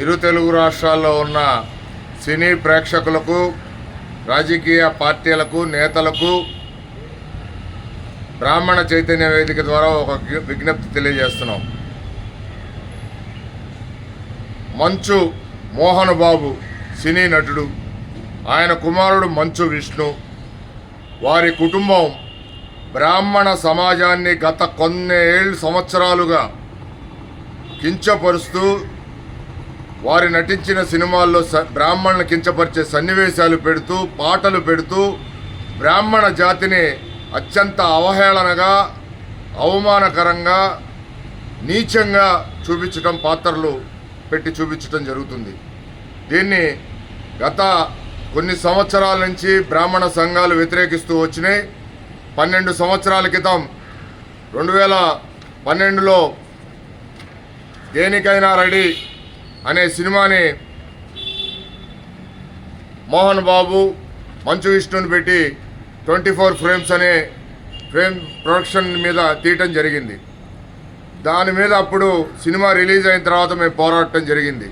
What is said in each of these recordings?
ఇరు తెలుగు రాష్ట్రాల్లో ఉన్న సినీ ప్రేక్షకులకు, రాజకీయ పార్టీలకు, నేతలకు బ్రాహ్మణ చైతన్య వేదిక ద్వారా ఒక విజ్ఞప్తి తెలియజేస్తున్నాం. మంచు మోహన్ బాబు సినీ నటుడు, ఆయన కుమారుడు మంచు విష్ణు, వారి కుటుంబం బ్రాహ్మణ సమాజాన్ని గత కొన్ని సంవత్సరాలుగా కించపరుస్తూ, వారి నటించిన సినిమాల్లో బ్రాహ్మణులను కించపరిచే సన్నివేశాలు పెడుతూ, పాటలు పెడుతూ బ్రాహ్మణ జాతిని అత్యంత అవహేళనగా, అవమానకరంగా, నీచంగా చూపించడం, పాత్రలు పెట్టి చూపించడం జరుగుతుంది. దీన్ని గత కొన్ని సంవత్సరాల నుంచి బ్రాహ్మణ సంఘాలు వ్యతిరేకిస్తూ వచ్చినాయి. 12 సంవత్సరాల క్రితం 2012లో దేనికైనా రెడీ అనే సినిమాని మోహన్ బాబు, మంచు విష్ణుని పెట్టి 24 ఫ్రేమ్స్ అనే ఫ్రేమ్ ప్రొడక్షన్ మీద తీయటం జరిగింది. దాని మీద అప్పుడు సినిమా రిలీజ్ అయిన తర్వాత మేము పోరాటం జరిగింది.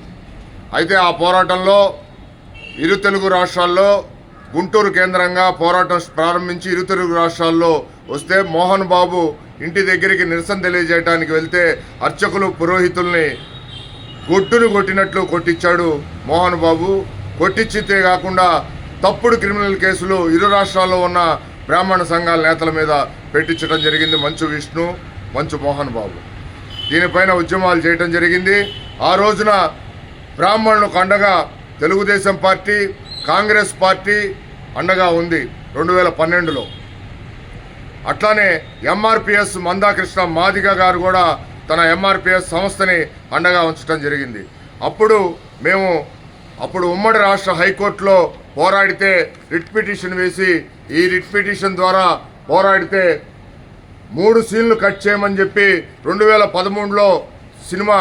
అయితే ఆ పోరాటంలో ఇరు తెలుగు రాష్ట్రాల్లో గుంటూరు కేంద్రంగా పోరాటం ప్రారంభించి ఇరు తెలుగు రాష్ట్రాల్లో వస్తే మోహన్ బాబు ఇంటి దగ్గరికి నిరసన తెలియజేయడానికి వెళ్తే అర్చకులు, పురోహితుల్ని గొడ్డును కొట్టినట్లు కొట్టించాడు మోహన్ బాబు. కొట్టించితే కాకుండా తప్పుడు క్రిమినల్ కేసులు ఇరు రాష్ట్రాల్లో ఉన్న బ్రాహ్మణ సంఘాల నేతల మీద పెట్టించడం జరిగింది. మంచు విష్ణు, మంచు మోహన్ బాబు దీనిపైన ఉద్యమాలు చేయడం జరిగింది. ఆ రోజున బ్రాహ్మణులకు అండగా తెలుగుదేశం పార్టీ, కాంగ్రెస్ పార్టీ అండగా ఉంది 2012లో. అట్లానే ఎంఆర్పిఎస్ మందాకృష్ణ మాదిగ గారు కూడా తన ఎంఆర్పిఎస్ సంస్థని అండగా ఉంచడం జరిగింది. అప్పుడు ఉమ్మడి రాష్ట్ర హైకోర్టులో పోరాడితే రిట్ పిటిషన్ వేసి, ఈ రిట్ పిటిషన్ ద్వారా పోరాడితే 3 సీన్లు కట్ చేయమని చెప్పి 2013లో సినిమా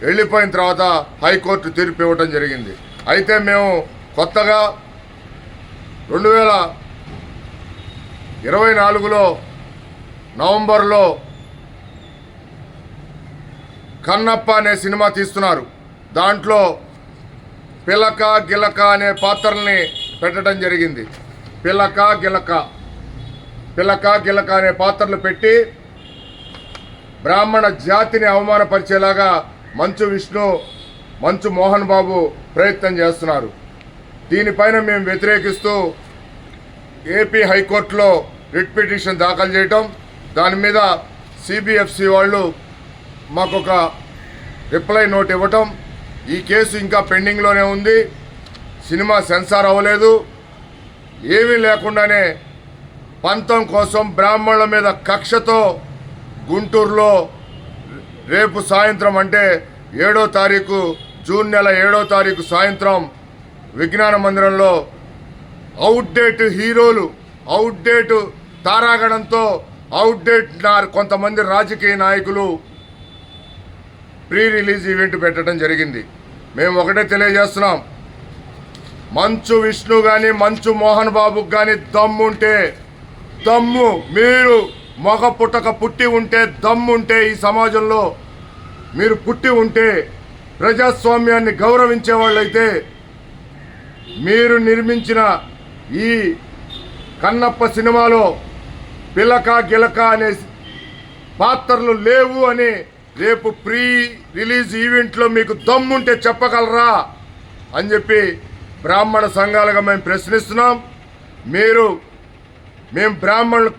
వెళ్ళిపోయిన తర్వాత హైకోర్టు తీర్పు ఇవ్వటం జరిగింది. అయితే మేము కొత్తగా 2024లో నవంబర్లో కన్నప్ప అనే సినిమా తీస్తున్నారు. దాంట్లో పిలక గిలక అనే పాత్రల్ని పెట్టడం జరిగింది. పిలక గిలక అనే పాత్రలు పెట్టి బ్రాహ్మణ జాతిని అవమానపరిచేలాగా మంచు విష్ణు, మంచు మోహన్ బాబు ప్రయత్నం చేస్తున్నారు. దీనిపైన మేము వ్యతిరేకిస్తూ ఏపీ హైకోర్టులో రిట్ పిటిషన్ దాఖలు చేయటం, దాని మీద సిబిఎఫ్సి వాళ్ళు మాకొక రిప్లై నోట్ ఇవ్వటం, ఈ కేసు ఇంకా పెండింగ్లోనే ఉంది, సినిమా సెన్సార్ అవ్వలేదు, ఏమీ లేకుండానే పంతం కోసం బ్రాహ్మణుల మీద కక్షతో గుంటూరులో రేపు సాయంత్రం అంటే 7వ తారీఖు జూన్ నెల 7వ తారీఖు సాయంత్రం విజ్ఞాన మందిరంలో అవుట్డేట్ హీరోలు, అవుట్డేట్ తారాగణంతో అవుట్డేట్ కొంతమంది రాజకీయ నాయకులు ప్రీ రిలీజ్ ఈవెంట్ పెట్టడం జరిగింది. మేము ఒకటే తెలియజేస్తున్నాం, మంచు విష్ణు కానీ మంచు మోహన్ బాబుకి కానీ దమ్ము మీరు మగ పుట్టక పుట్టి ఉంటే, దమ్ముంటే, ఈ సమాజంలో మీరు పుట్టి ఉంటే, ప్రజాస్వామ్యాన్ని గౌరవించే వాళ్ళైతే మీరు నిర్మించిన ఈ కన్నప్ప సినిమాలో పిలక గిలక అనే పాత్రలు లేవు అని రేపు ప్రీ రిలీజ్ ఈవెంట్లో మీకు దమ్ముంటే చెప్పగలరా అని చెప్పి బ్రాహ్మణ సంఘాలుగా మేము ప్రశ్నిస్తున్నాం. మేము బ్రాహ్మణులు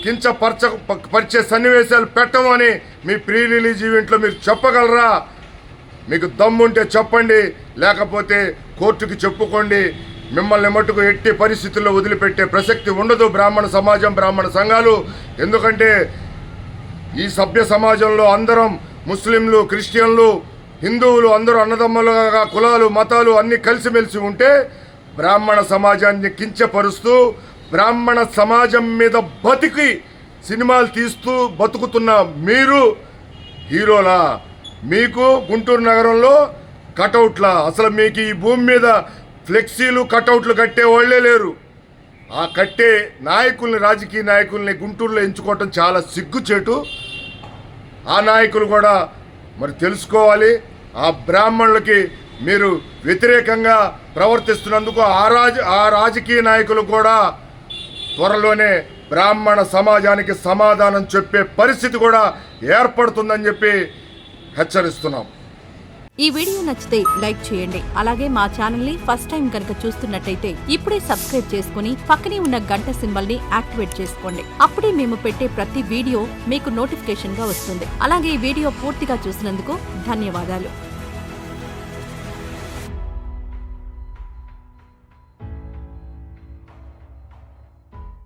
కించపరిచే సన్నివేశాలు పెట్టము అని మీ ప్రీ రిలీజ్ ఈవెంట్లో మీరు చెప్పగలరా? మీకు దమ్ముంటే చెప్పండి, లేకపోతే కోర్టుకి చెప్పుకోండి. మిమ్మల్ని మట్టుకు ఎట్టి పరిస్థితుల్లో వదిలిపెట్టే ప్రసక్తి ఉండదు బ్రాహ్మణ సమాజం, బ్రాహ్మణ సంఘాలు. ఎందుకంటే ఈ సభ్య సమాజంలో అందరం ముస్లింలు, క్రిస్టియన్లు, హిందువులు అందరూ అన్నదమ్ములుగా కులాలు, మతాలు అన్నీ కలిసిమెలిసి ఉంటే బ్రాహ్మణ సమాజాన్ని కించపరుస్తూ బ్రాహ్మణ సమాజం మీద బతికి సినిమాలు తీస్తూ బతుకుతున్న మీరు హీరోలా? మీకు గుంటూరు నగరంలో కటౌట్లా? అసలు మీకు ఈ భూమి మీద ఫ్లెక్సీలు, కటౌట్లు కట్టే వాళ్లే లేరు. ఆ కట్టే నాయకుల్ని, రాజకీయ నాయకుల్ని గుంటూరులో ఎంచుకోవటం చాలా సిగ్గుచేటు. ఆ నాయకులు కూడా మరి తెలుసుకోవాలి. ఆ బ్రాహ్మణులకి మీరు వ్యతిరేకంగా ప్రవర్తిస్తున్నందుకు ఆ రాజకీయ నాయకులు కూడా త్వరలోనే బ్రాహ్మణ సమాజానికి సమాధానం చెప్పే పరిస్థితి కూడా ఏర్పడుతుందని చెప్పి హెచ్చరిస్తున్నాం. ఈ వీడియో నచ్చితే లైక్ చేయండి. అలాగే మా ఛానల్ ని ఫస్ట్ టైం కనుక చూస్తున్నట్టయితే ఇప్పుడే సబ్స్క్రైబ్ చేసుకుని పక్కనే ఉన్న గంట సింబల్ ని యాక్టివేట్ చేసుకోండి. అప్పుడే మేము పెట్టే ప్రతి వీడియో మీకు నోటిఫికేషన్ గా వస్తుంది. అలాగే ఈ వీడియో పూర్తిగా చూసినందుకు ధన్యవాదాలు.